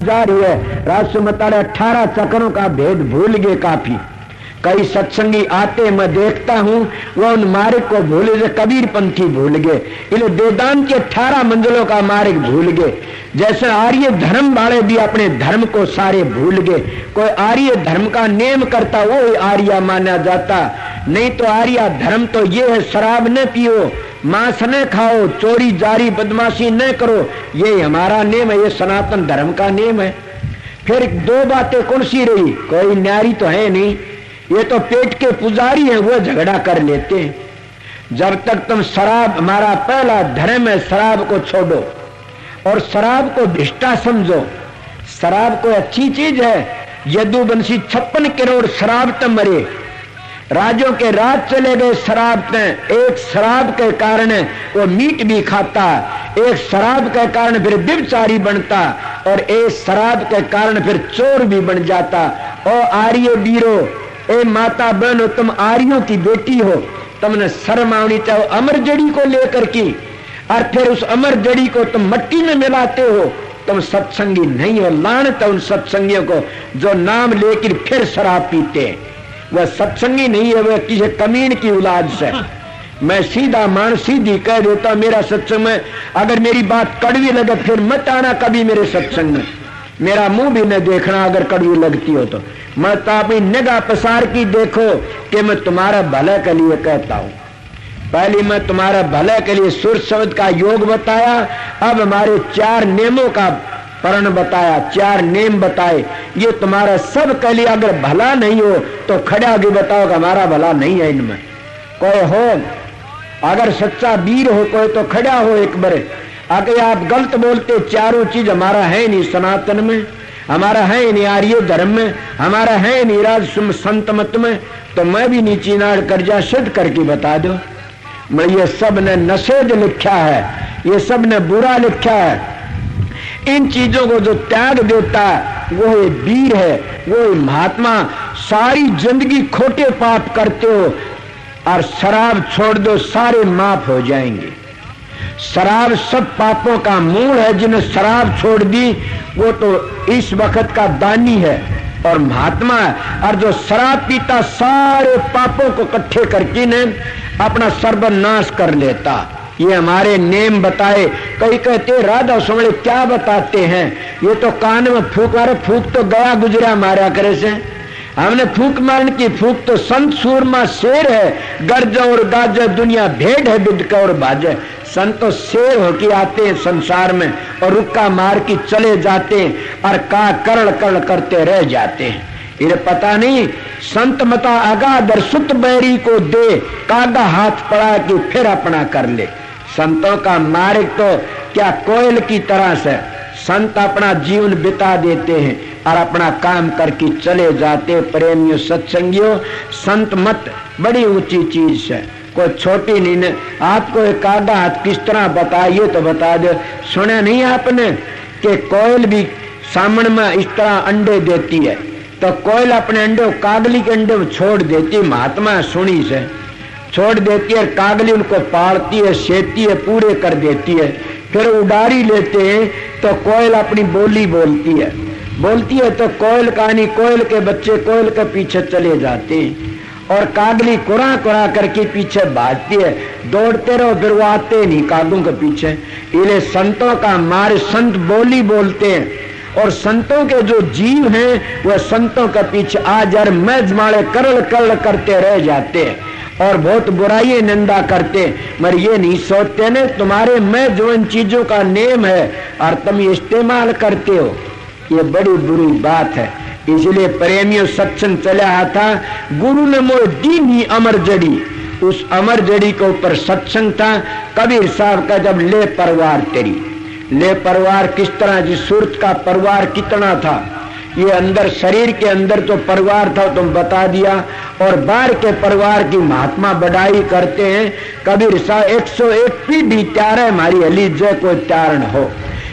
जा रही है। राजसु मताड़े 18 चक्रों का भेद भूल गए काफी। कई सत्संगी आते मैं देखता हूँ वो उन मार्ग को भूल गए, कबीर पंथी भूल गए, इन्हें वेदांत के 18 मंजिलों का मार्ग भूल गए। जैसे आर्य धर्म वाले भी अपने धर्म को सारे भूल गए। कोई आर्य धर्म का नेम करता वो ही आर्य माना जाता, नहीं तो आर्य धर्म तो ये है शराब न पियो, मांस न खाओ, चोरी जारी बदमाशी न करो, ये हमारा नेम है, ये सनातन धर्म का नेम है। फिर दो बातें कौन सी रही? कोई न्यारी तो है नहीं, ये तो पेट के पुजारी हैं, वो झगड़ा कर लेते हैं। जब तक तुम शराब, हमारा पहला धर्म है शराब को छोड़ो और शराब को भिष्टा समझो। शराब को अच्छी चीज है। यदुवंशी 56 करोड़ शराब त मरे, राजों के राज चले गए शराब ते। एक शराब के कारण वो मीट भी खाता, एक शराब के कारण फिर व्यभिचारी बनता और एक शराब के कारण फिर चोर भी बन जाता। ओ आर्य वीरो, ए माता बहनो, तुम आर्यों की बेटी हो, तुमने शर्म आनी चाहिए अमर जड़ी को लेकर की, और फिर उस अमर जड़ी को तुम मट्टी में मिलाते हो। तुम सत्संगी नहीं हो। लानत है उन सत्संगियों को जो नाम लेकर फिर शराब पीते हैं। वह सत्संगी नहीं है, वह किसी कमीन की औलाद से। मैं सीधा मान सीधी कह देता, मेरा सत्संग में अगर मेरी बात कड़वी लगे फिर मत आना कभी मेरे सत्संग में, मेरा मुंह भी न देखना अगर कड़वी लगती हो तो। मैं तो अपनी निगाह पसार की देखो कि मैं तुम्हारा भला के लिए कहता हूं। पहले मैं तुम्हारा भला के लिए सुर शब्द का योग बताया, अब हमारे 4 नियमों का परण बताया, 4 नियम बताए। ये तुम्हारा सब के लिए अगर भला नहीं हो तो खड़ा होकर बताओ कि हमारा भला नहीं है इनमें। कोई हो अगर सच्चा वीर हो कोई तो खड़ा हो एक बार। अगर आप गलत बोलते, चारों चीज हमारा है नहीं सनातन में, हमारा है नहीं आर्य धर्म में, हमारा है नहीं राज संत मत में, तो मैं भी नीची नाड़ कर जा सिद्ध करके बता दो। मैं ये सब ने नशेज लिखा है, ये सब ने बुरा लिखा है। इन चीजों को जो त्याग देता वो ही वीर है, वो ही महात्मा। सारी जिंदगी खोटे पाप करते हो और शराब छोड़ दो, सारे माफ हो जाएंगे। शराब सब पापों का मूल है। जिन्हें शराब छोड़ दी वो तो इस वक्त का दानी है और महात्मा है, और जो शराब पीता सारे पापों को इकट्ठे करके ने अपना सर्वनाश कर लेता। ये हमारे नेम बताए। कई कहते राधा स्वामी क्या बताते हैं, ये तो कान में फूक, अरे फूक तो गया गुजरा मारा करे से, हमने फूक मारने की फूक तो संत सूरमा शेर है, गर्ज और गाज दुनिया भेड़ है बिदक और बाजे। संत तो शेर होके आते हैं संसार में और रुक्का मार के चले जाते हैं और का करण करण करते रह जाते हैं। इन्हें पता नहीं संत मता अगाधर सुत बैरी को दे, कागा हाथ पड़ा कि फिर अपना कर ले। संतों का मार्ग तो क्या कोयल की तरह से संत अपना जीवन बिता देते हैं और अपना काम करके चले जाते। प्रेमियों सत्संगियों, संत मत बड़ी ऊंची चीज है, कोई छोटी नहीं है। आपको एक कागा हाथ किस तरह बताइए तो बता दो। सुना नहीं आपने कि कोयल भी सामने में इस तरह अंडे देती है, तो कोयल अपने अंडे कागली के अंडे में छोड़ देती, महात्मा सुनी से छोड़ देती है, कागली उनको पालती है, सेती है, पूरे कर देती है। फिर उडारी लेते हैं तो कोयल अपनी बोली बोलती है तो कोयल कहानी, कोयल के बच्चे कोयल के पीछे चले जाते हैं और कागली कुरा कुरा करके पीछे भागती है। दौड़ते रहो फिर वो आते नहीं कागों के पीछे। इन्हें संतों का मार्ग, संत बोली बोलते हैं और संतों के जो जीव हैं वह संतों के पीछे आज हर मैजमाड़े करल करल करते रह जाते हैं और बहुत बुराई निंदा करते, मगर ये नहीं सोचते न तुम्हारे में जो इन चीजों का नेम है और तुम इस्तेमाल करते हो, ये बड़ी बुरी बात है। इसलिए प्रेमियों सत्संग चला था, गुरु ने मोह दीनी अमर जड़ी, उस अमर जड़ी के ऊपर सत्संग था। कबीर साहब का जब ले परवार तेरी, ले परवार किस तरह, जिस सूरत का परवार कितना था, ये अंदर शरीर के अंदर तो परिवार था तुम बता दिया, और बाहर के परिवार की महात्मा बढ़ाई करते हैं। कबीर साहब 101 पीढ़ी त्यार है हमारी हली जय कोई त्यार न हो,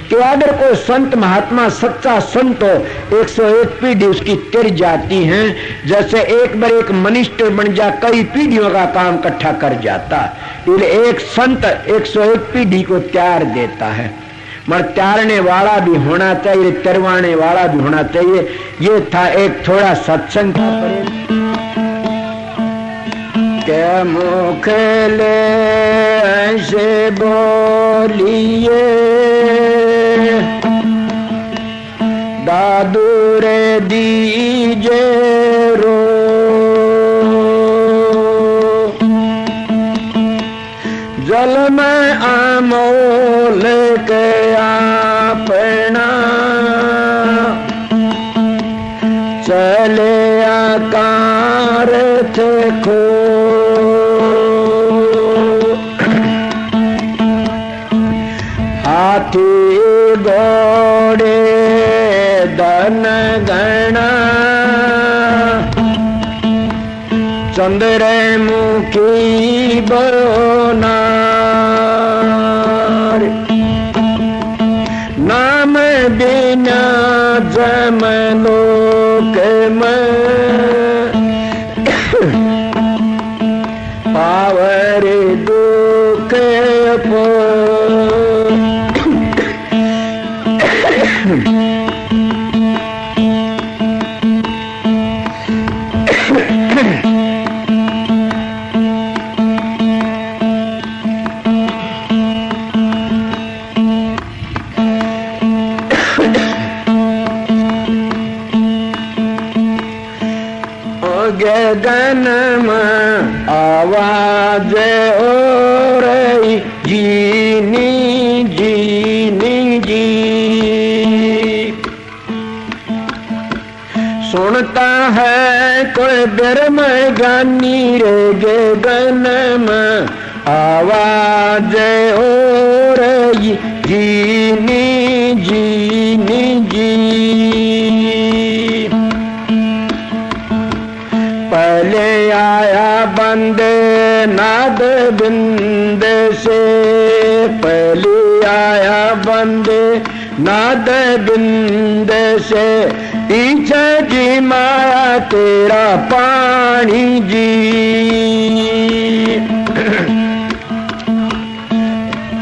कि अगर कोई संत महात्मा सच्चा संत हो 101 पीढ़ी उसकी तिर जाती हैं। जैसे एक बार एक मिनिस्टर बन जा कई पीढ़ियों का काम इकट्ठा कर जाता, एक संत 101 पीढ़ी को त्यार देता है। मगर त्यारने वाला भी होना चाहिए, तरवाने वाला भी होना चाहिए। ये था एक थोड़ा सत्संग का प्रेम के मुख ले ऐसे बोलिए दादू रे दीजे रो जल में आमोल के आपना चले आकार थे खो हाथी घोड़े धन गणा चंद्र मुखी बरोना नाम बिना जमलोक में पावर दुख पो गगन में आवाज हो रही जीनी जीनी जी सुनता है कोई ब्रह्म ज्ञानी रे गगन में आवाज हो रही जीनी जीनी जी पहले आया बंदे नाद बिंद से पहले आया बंदे नाद बिंद से पीछे जी माया तेरा पानी जी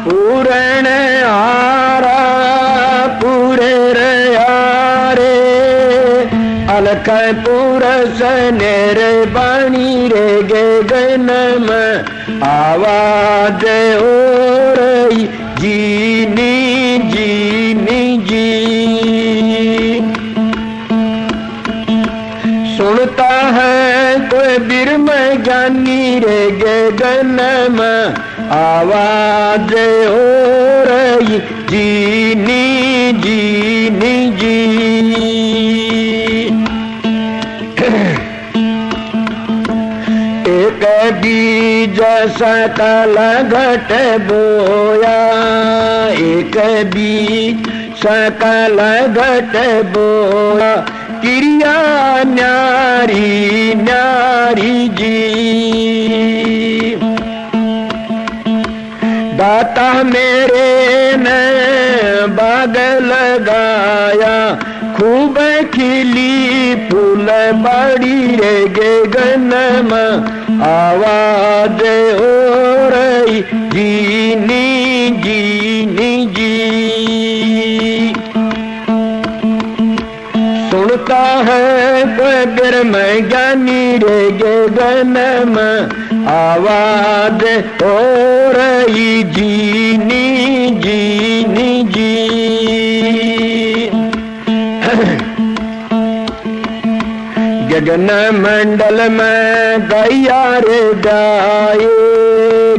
पूरण आरा पूरे रे अलख पुरस नेरे बाणी रे गगन में आवाज हो रही जीनी जीनी जी सुनता है कोई ब्रह्म ज्ञानी रे गगन में आवाज हो रही जीनी जीनी जी एक बीज सकल घट बोया एक बीज सकल घट बोया क्रिया न्यारी न्यारी जी दाता मेरे ने बाग लगाया खूब खिली फूल बाड़ी रे गगन में आवाज हो रही जीनी जीनी जी सुनता है कोई ब्रह्म ज्ञानी रे गगन में आवाज हो रही जीनी जीनी जी गगन मंडल में गैया रे गाये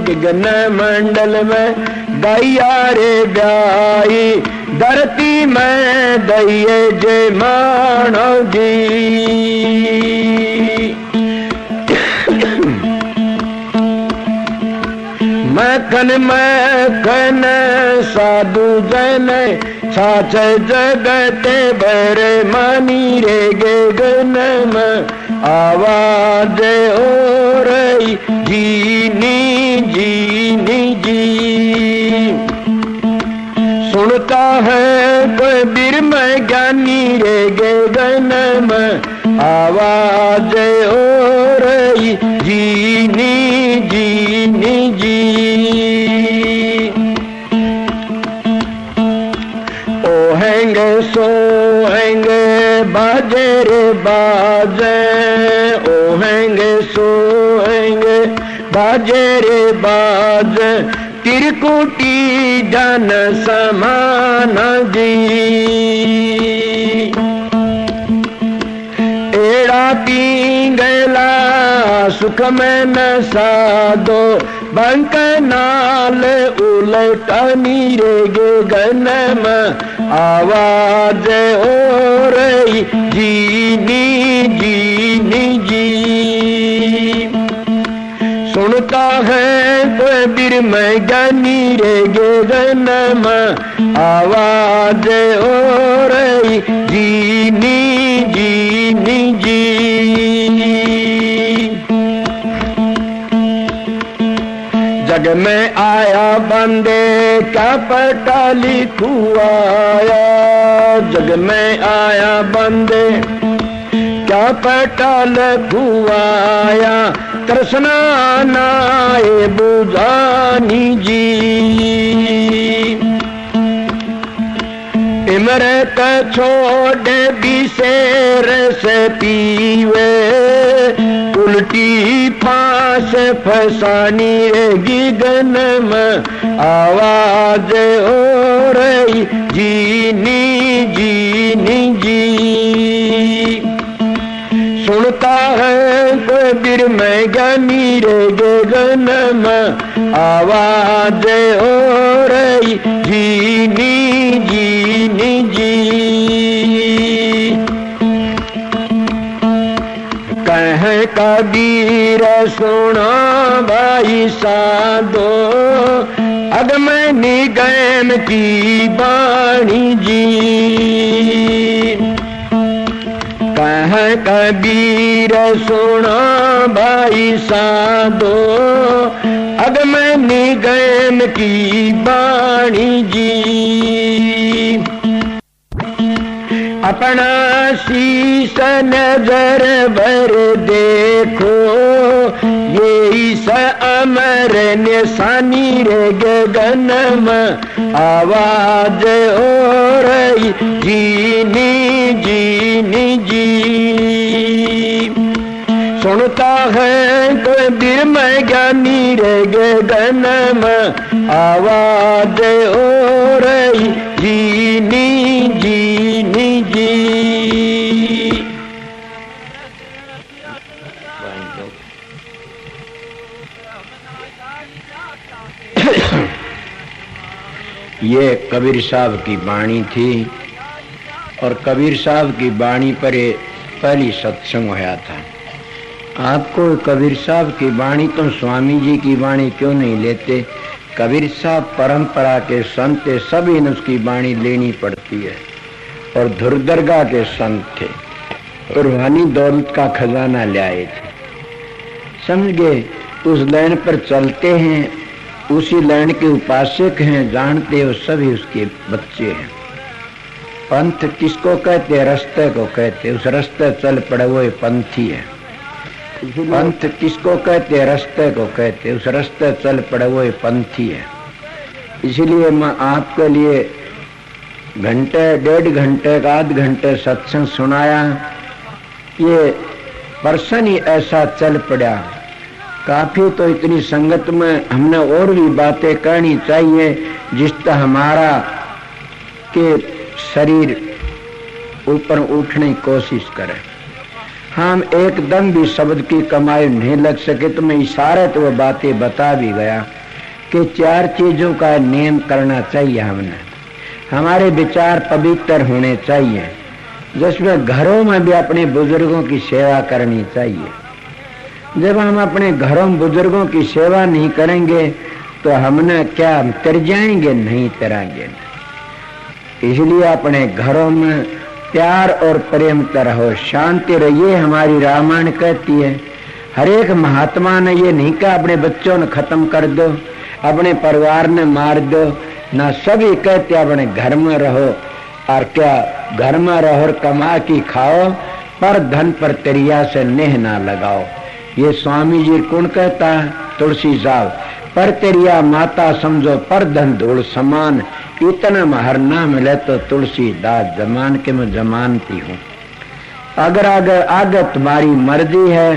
गगन मंडल में गैया रे गाये धरती में दैये जय मानव जी मखन साधु जन साच जगत भर मानी रे गगन में आवाज हो रही जीनी जीनी जी सुनता है कोई ब्रह्म ज्ञानी रे गगन में आवाज हो रही जीनी जीनी जी ओहेंगे सोहेंगे बाजे रे बाजे, ओहेंगे सोहेंगे बाजे रे बाजे, त्रिकुटी जन समान जी। एड़ा पींगला सुख में न साधो, बंक नाल उलटा नीरे गगन में आवाज हो रही जीनी जीनी जी। सुनता है कोई बिर में ज्ञानी रे गगन में आवाज हो रही जीनी जीनी जी। जग में आया बंदे क्या पता लिखुआया, जग में आया बंदे क्या पता लिखुआया, तृष्णा नाए बुझानी जी। इमरत छोड़ बिसेर से पीवे, उल्टी फांस फसानी गगन में आवाज हो रही जीनी जीनी जी। सुनता है कोई बिर में ज्ञानी रे गगन में आवाज हो रही जीनी जीनी जी। कह कबीर सुना भाई साधो, अगम निगम की बाणी जी। कह कबीर सुना भाई साधो, अगम निगम की बाणी जी। अपना शीश नजर भर देखो, ये स अमर निशानी रे गगन में आवाज हो रही जीनी जीनी जी। सुनता है कोई बिर में ज्ञानी रे गगन में आवाज हो रही जीनी जीनी जी। ये कबीर साहब की वाणी थी और कबीर साहब की वाणी पर ये पहली सत्संग होया था। आपको कबीर साहब की वाणी तो स्वामी जी की वाणी क्यों नहीं लेते? कबीर साहब परंपरा के संत थे, सभी ने उसकी वाणी लेनी पड़ती है और धुरदरगाह के संत थे, रूहानी दौलत का खजाना ले आए थे। समझ गए? उस लाइन पर चलते हैं, उसी लाइन के उपासक हैं, जानते हो सभी उसके बच्चे हैं। पंथ किसको कहते? रास्ते को कहते। उस रास्ते चल पड़े वो पंथी है। पंथ किसको कहते? रास्ते को कहते। उस रास्ते चल पड़े वो पंथी है। इसलिए मैं आपके लिए घंटे डेढ़ घंटे आध घंटे सत्संग सुनाया। ये पर्सन ही ऐसा चल पड़ा। काफी तो इतनी संगत में हमने और भी बातें करनी चाहिए जिससे हमारा के शरीर ऊपर उठने की कोशिश करे। हम एकदम भी शब्द की कमाई नहीं लग सके तो मैं इशारे तो वो बातें बता भी गया कि 4 चीजों का नियम करना चाहिए। हमने हमारे विचार पवित्र होने चाहिए, जिसमें घरों में भी अपने बुजुर्गों की सेवा करनी चाहिए। जब हम अपने घरों में बुजुर्गों की सेवा नहीं करेंगे तो हमने क्या, हम तर जाएंगे? नहीं तराएंगे। इसलिए अपने घरों में प्यार और प्रेम रहो, शांति रहिए। हमारी रामायण कहती है, हर एक महात्मा ने ये नहीं कहा अपने बच्चों ने खत्म कर दो, अपने परिवार ने मार दो ना। सभी कहते अपने घर में रहो और क्या, घर में रहो और कमा की खाओ, पर धन पर तेरिया से नेह ना लगाओ। ये स्वामी जी कौन कहता है? तुलसी साहब। पर तेरिया माता समझो, पर धन धूल समान। इतना महर ना मिले तो तुलसीदास जमान के मैं जमानती हूँ। अगर आगे आगे तुम्हारी मर्जी है।